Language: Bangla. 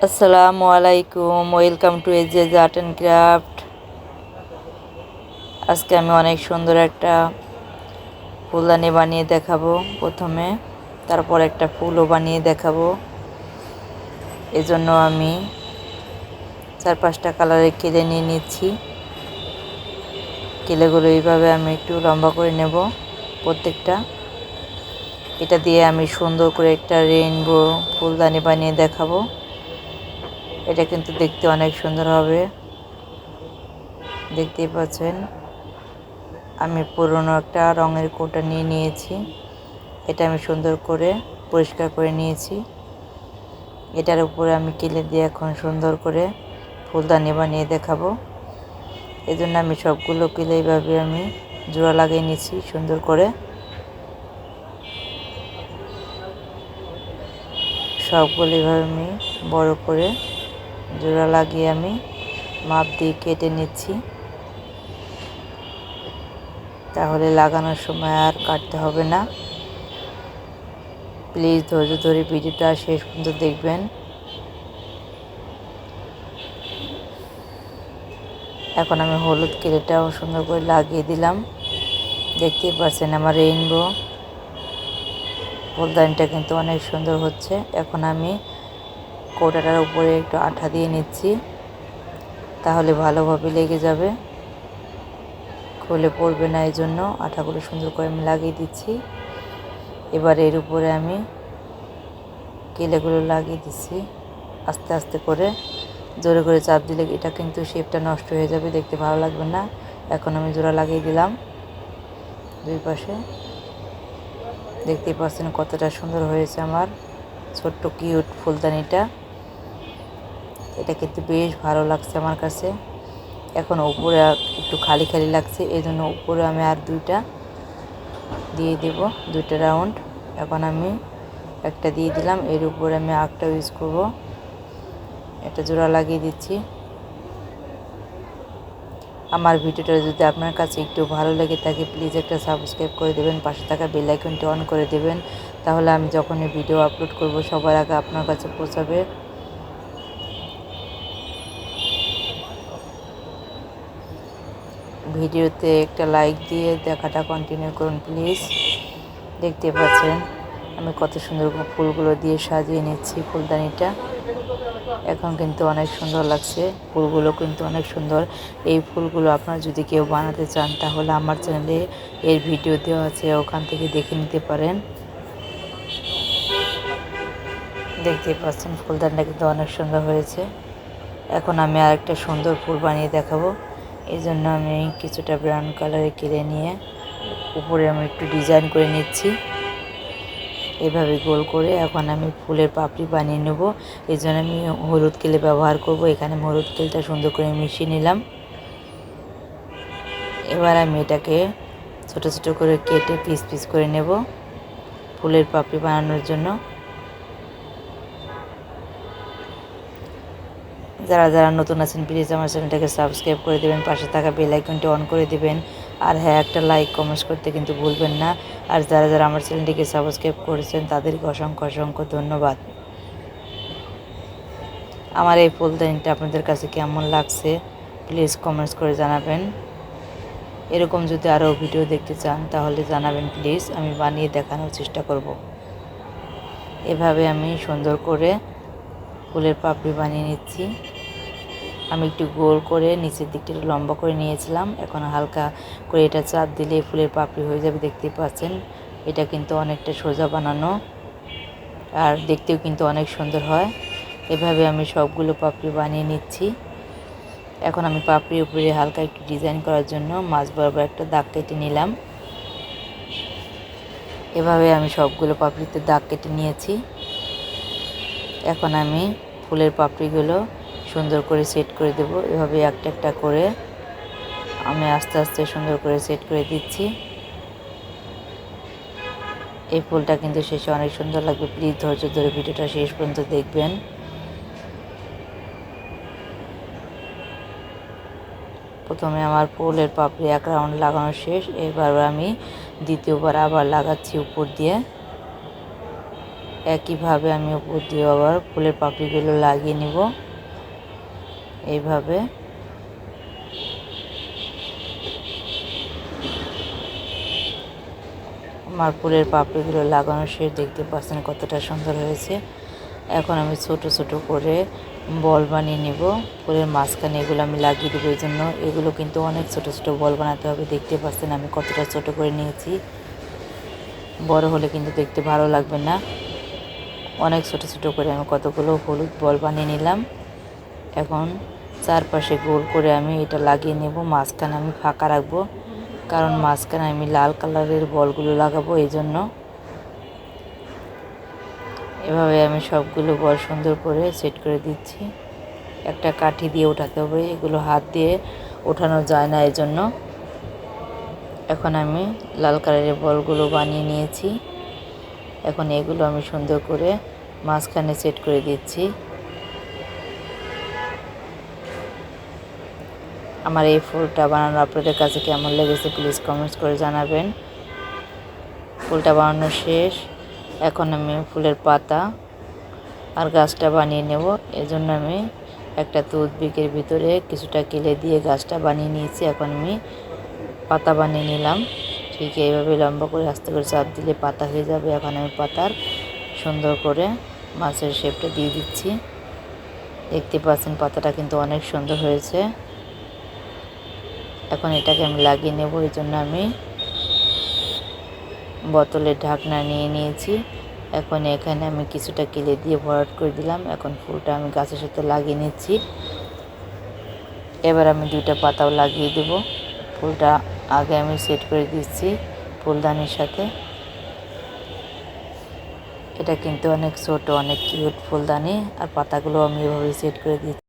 আসসালামু আলাইকুম, welcome to Ages art and craft. আজকে আমি অনেক সুন্দর একটা ফুলদানি বানিয়ে দেখাবো প্রথমে, তারপর একটা ফুলও বানিয়ে দেখাবো। এজন্য আমি 4-5টা কালারে কেলে নিয়ে নিচ্ছি। কেলেগুলো এইভাবে আমি একটু লম্বা করে নেব প্রত্যেকটা। এটা দিয়ে আমি সুন্দর করে একটা রেইনবো ফুলদানি বানিয়ে দেখাবো। এটা কিন্তু দেখতে অনেক সুন্দর হবে, দেখতেই পাচ্ছেন। আমি পুরনো একটা রঙের কৌটা নিয়ে নিয়েছি। এটা আমি সুন্দর করে পরিষ্কার করে নিয়েছি। এটার উপরে আমি কিলে দিয়ে এখন সুন্দর করে ফুলদানি বানিয়ে দেখাবো। এজন্য আমি সবগুলো কিলে এইভাবে আমি জোড়া লাগিয়ে নিয়েছি সুন্দর করে। সবগুলো এইভাবে আমি বড় করে জোড়া লাগিয়ে আমি মাপ দিয়ে কেটে নিচ্ছি। তাহলে লাগানোর সময় আর কাটতে হবে না। প্লিজ ধৈর্য ধরে ভিডিওটা শেষ পর্যন্ত দেখবেন। এখন আমি হলুদ কেলেটাও সুন্দর করে লাগিয়ে দিলাম। দেখতেই পাচ্ছেন আমার রেইনবো ফুলদানিটা কিন্তু অনেক সুন্দর হচ্ছে। এখন আমি কৌটাটার উপরে একটু আঠা দিয়ে নিচ্ছি, তাহলে ভালোভাবে লেগে যাবে, খুলে পড়বে না। এই জন্য আঠাগুলো সুন্দর করে আমি লাগিয়ে দিচ্ছি। এবার এর উপরে আমি কেলেগুলো লাগিয়ে দিচ্ছি আস্তে আস্তে করে। জোরে করে চাপ দিলে এটা কিন্তু শেপটা নষ্ট হয়ে যাবে, দেখতে ভালো লাগবে না। এখন আমি জোড়া লাগিয়ে দিলাম দুই পাশে। দেখতেই পাচ্ছেন কতটা সুন্দর হয়েছে আমার ছোট্ট কিউট ফুলদানিটা। এটা কিন্তু বেশ ভালো লাগছে আমার কাছে। এখন উপরে একটু খালি খালি লাগছে, এই জন্য উপরে আমি আর দুইটা দিয়ে দেব, দুইটা রাউন্ড। এখন আমি একটা দিয়ে দিলাম, এর উপরে আমি আরেকটা ইউজ করব। একটা জোড়া লাগিয়ে দিচ্ছি। আমার ভিডিওটা যদি আপনার কাছে একটু ভালো লেগে থাকে, প্লিজ একটা সাবস্ক্রাইব করে দেবেন, পাশে থাকা বেল আইকনটি অন করে দেবেন। তাহলে আমি যখনই ভিডিও আপলোড করব সবার আগে আপনার কাছে পৌঁছাবে। ভিডিওতে একটা লাইক দিয়ে দেখাটা কন্টিনিউ করুন প্লিজ। দেখতে পাচ্ছেন আমি কত সুন্দর ফুলগুলো দিয়ে সাজিয়ে নিচ্ছি ফুলদানিটা। এখন কিন্তু অনেক সুন্দর লাগছে, ফুলগুলো কিন্তু অনেক সুন্দর। এই ফুলগুলো আপনারা যদি কেউ বানাতে চান তাহলে আমার চ্যানেলে এর ভিডিও দেওয়া আছে, ওখান থেকে দেখে নিতে পারেন। দেখতে পাচ্ছেন ফুলদানিটা কিন্তু অনেক সুন্দর হয়েছে। এখন আমি আরেকটা সুন্দর ফুল বানিয়ে দেখাবো। এই জন্য আমি কিছুটা ব্রাউন কালারে কেটে নিয়ে উপরে আমি একটু ডিজাইন করে নিচ্ছি এভাবে গোল করে। এখন আমি ফুলের পাপড়ি বানিয়ে নেব, এই জন্য আমি হলুদ কেলে ব্যবহার করব। এখানে হলুদ কেলটা সুন্দর করে মিশিয়ে নিলাম। এবার আমি এটাকে ছোট ছোট করে কেটে পিস পিস করে নেব ফুলের পাপড়ি বানানোর জন্য। যারা যারা নতুন আছেন প্লিজ আমার চ্যানেলটাকে সাবস্ক্রাইব করে দেবেন, পাশে থাকা বেল আইকনটি অন করে দেবেন। আর হ্যাঁ, একটা লাইক কমেন্টস করতে কিন্তু ভুলবেন না। আর যারা যারা আমার চ্যানেলটিকে সাবস্ক্রাইব করেছেন তাদেরকে অসংখ্য অসংখ্য ধন্যবাদ। আমার এই ফুলদানিটা আপনাদের কাছে কেমন লাগছে প্লিজ কমেন্টস করে জানাবেন। এরকম যদি আরও ভিডিও দেখতে চান তাহলে জানাবেন প্লিজ, আমি বানিয়ে দেখানোর চেষ্টা করব। এভাবে আমি সুন্দর করে ফুলের পাপড়ি বানিয়ে নিচ্ছি। আমি একটু গোল করে নিচের দিকটা একটু লম্বা করে নিয়েছিলাম। এখন হালকা করে এটা চাপ দিলে ফুলের পাপড়ি হয়ে যাবে। দেখতেই পাচ্ছেন এটা কিন্তু অনেকটা সোজা বানানো, আর দেখতেও কিন্তু অনেক সুন্দর হয়। এভাবে আমি সবগুলো পাপড়ি বানিয়ে নিচ্ছি। এখন আমি পাপড়ির উপরে হালকা একটু ডিজাইন করার জন্য মাঝ বরাবর একটা দাগ কেটে নিলাম। এভাবে আমি সবগুলো পাপড়িতে দাগ কেটে নিয়েছি। এখন আমি ফুলের পাপড়িগুলো সুন্দর করে সেট করে দেব। এভাবে একটা একটা করে আমি আস্তে আস্তে সুন্দর করে সেট করে দিচ্ছি। এই ফুলটা কিন্তু শেষে অনেক সুন্দর লাগবে, প্লিজ ধৈর্য ধরে ভিডিওটা শেষ পর্যন্ত দেখবেন। প্রথমে আমার ফুলের পাপড়ি এক রাউন্ড লাগানো শেষ। এবার আমি দ্বিতীয়বার আবার লাগাচ্ছি উপর দিয়ে। একইভাবে আমি উপর দিয়ে আবার ফুলের পাপড়িগুলো লাগিয়ে নিব এইভাবে। আমার ফুলের পাপড়িগুলো লাগানো শেষ, দেখতে পাচ্ছেন কতটা সুন্দর হয়েছে। এখন আমি ছোট ছোট করে বল বানিয়ে নিব ফুলের মাঝখানে, এগুলো আমি লাগিয়ে দেবো। এই জন্য এগুলো কিন্তু অনেক ছোট ছোট বল বানাতে হবে। দেখতে পাচ্ছেন আমি কতটা ছোট করে নিয়েছি, বড় হলে কিন্তু দেখতে ভালো লাগবে না। অনেক ছোট ছোট করে আমি কতগুলো হলুদ বল বানিয়ে নিলাম। এখন চারপাশে গোল করে আমি এটা লাগিয়ে নেব। মাঝখানে আমি ফাঁকা রাখবো, কারণ মাঝখানে আমি লাল কালারের বলগুলো লাগাবো, এই জন্য। এভাবে আমি সবগুলো বল সুন্দর করে সেট করে দিচ্ছি। একটা কাঠি দিয়ে ওঠাতে হবে, এগুলো হাত দিয়ে ওঠানো যায় না, এই জন্য। এখন আমি লাল কালারের বলগুলো বানিয়ে নিয়েছি। এখন এগুলো আমি সুন্দর করে মাঝখানে সেট করে দিচ্ছি। আমার এই ফুলটা বানানো আপনাদের কাছে কেমন লেগেছে প্লিজ কমেন্টস করে জানাবেন। ফুলটা বানানো শেষ। এখন আমি ফুলের পাতা আর গাছটা বানিয়ে নেব। এজন্য আমি একটা টুথপিকের ভিতরে কিছুটা কেলে দিয়ে গাছটা বানিয়ে নিয়েছি। এখন আমি পাতা বানিয়ে নিলাম। ঠিক এইভাবে লম্বা করে আস্তে করে চাপ দিলে পাতা হয়ে যাবে। এখন আমি পাতার সুন্দর করে মাছের শেপটা দিয়ে দিচ্ছি। দেখতে পাচ্ছেন পাতাটা কিন্তু অনেক সুন্দর হয়েছে। এখন এটাকে আমি লাগিয়ে নেব। এই জন্য আমি বোতলের ঢাকনা নিয়ে নিয়েছি। এখন এখানে আমি কিছুটা কেলে দিয়ে ভরাট করে দিলাম। এখন ফুলটা আমি গাছের সাথে লাগিয়ে নিচ্ছি। এবার আমি দুইটা পাতাও লাগিয়ে দেব। ফুলটা আগে আমি সেট করে দিচ্ছি ফুলদানির সাথে। এটা কিন্তু অনেক ছোট, অনেক কিউট ফুলদানি, আর পাতাগুলো আমি এভাবে সেট করে দিচ্ছি।